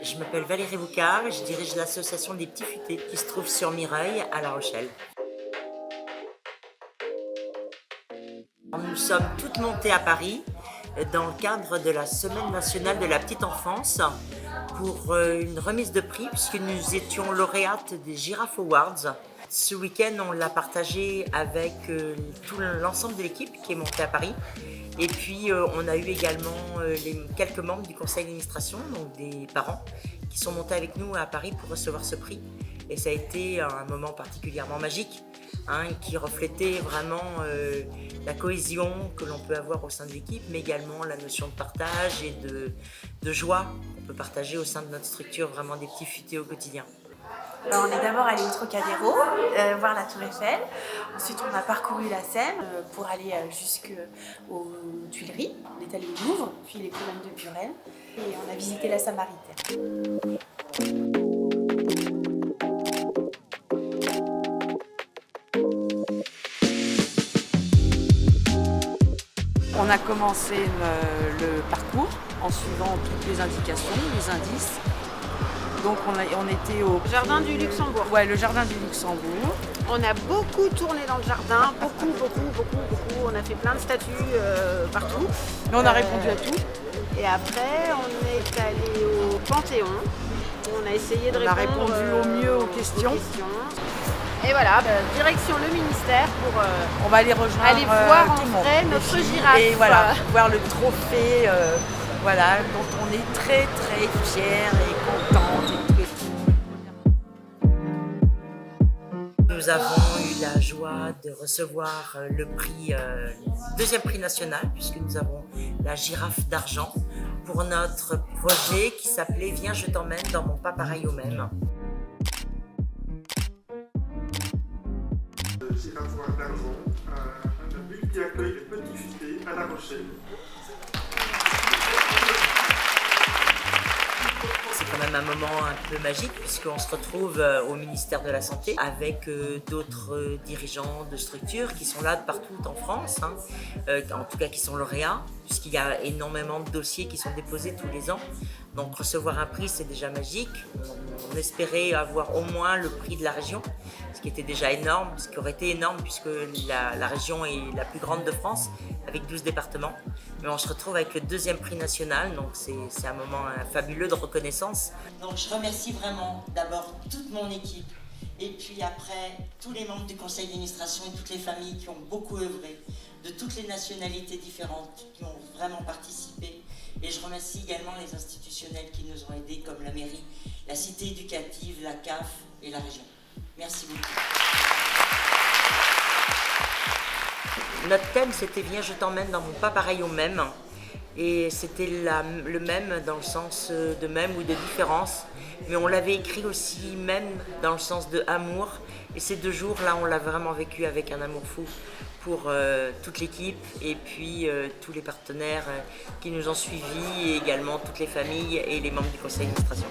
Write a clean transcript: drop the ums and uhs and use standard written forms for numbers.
Je m'appelle Valérie Boucard et je dirige l'association des Petits Futés qui se trouve sur Mireuil à La Rochelle. Nous sommes toutes montées à Paris dans le cadre de la Semaine nationale de la petite enfance pour une remise de prix puisque nous étions lauréates des Giraffe Awards. Ce week-end, on l'a partagé avec tout l'ensemble de l'équipe qui est montée à Paris. Et puis, on a eu également quelques membres du conseil d'administration, donc des parents, qui sont montés avec nous à Paris pour recevoir ce prix. Et ça a été un moment particulièrement magique, qui reflétait vraiment la cohésion que l'on peut avoir au sein de l'équipe, mais également la notion de partage et de joie qu'on peut partager au sein de notre structure, vraiment des petits futés au quotidien. Alors, on est d'abord allé au Trocadéro, voir la Tour Eiffel. Ensuite, on a parcouru la Seine pour aller jusqu'aux Tuileries, l'étal du Louvre, puis les colonnes de Buren. Et on a visité la Samaritaine. On a commencé le parcours en suivant toutes les indications, les indices. Donc on était au Jardin du Luxembourg. Ouais, le jardin du Luxembourg. On a beaucoup tourné dans le jardin, beaucoup. On a fait plein de statues partout. Mais on a répondu à tout. Et après, on est allé au Panthéon. On a essayé de répondre. On a répondu au mieux aux questions. Et voilà, direction le ministère pour on va aller rejoindre aller voir tout en le monde, vrai notre girafe. Et voilà, voir le trophée dont on est très fiers et contents. Nous avons eu la joie de recevoir le prix, deuxième prix national, puisque nous avons la girafe d'argent pour notre projet qui s'appelait « Viens, je t'emmène dans mon pas pareil au même ». Girafe d'argent, un but qui accueille les petits futés à La Rochelle. C'est quand même un moment un peu magique puisqu'on se retrouve au ministère de la Santé avec d'autres dirigeants de structures qui sont là de partout en France, en tout cas qui sont lauréats, puisqu'il y a énormément de dossiers qui sont déposés tous les ans. Donc recevoir un prix, c'est déjà magique. On espérait avoir au moins le prix de la région, ce qui était déjà énorme, ce qui aurait été énorme puisque la région est la plus grande de France, avec 12 départements. Mais on se retrouve avec le deuxième prix national, donc c'est un moment fabuleux de reconnaissance. Donc je remercie vraiment d'abord toute mon équipe, et puis après tous les membres du conseil d'administration et toutes les familles qui ont beaucoup œuvré, de toutes les nationalités différentes qui ont vraiment participé. Et je remercie également les institutionnels qui nous ont aidés, comme la mairie, la cité éducative, la CAF et la région. Merci beaucoup. Notre thème, c'était « Viens, je t'emmène dans mon pas pareil au même ». Et c'était le même dans le sens de même ou de différence. Mais on l'avait écrit aussi même dans le sens de amour. Et ces 2 jours-là, on l'a vraiment vécu avec un amour fou pour toute l'équipe et puis tous les partenaires qui nous ont suivis et également toutes les familles et les membres du conseil d'administration.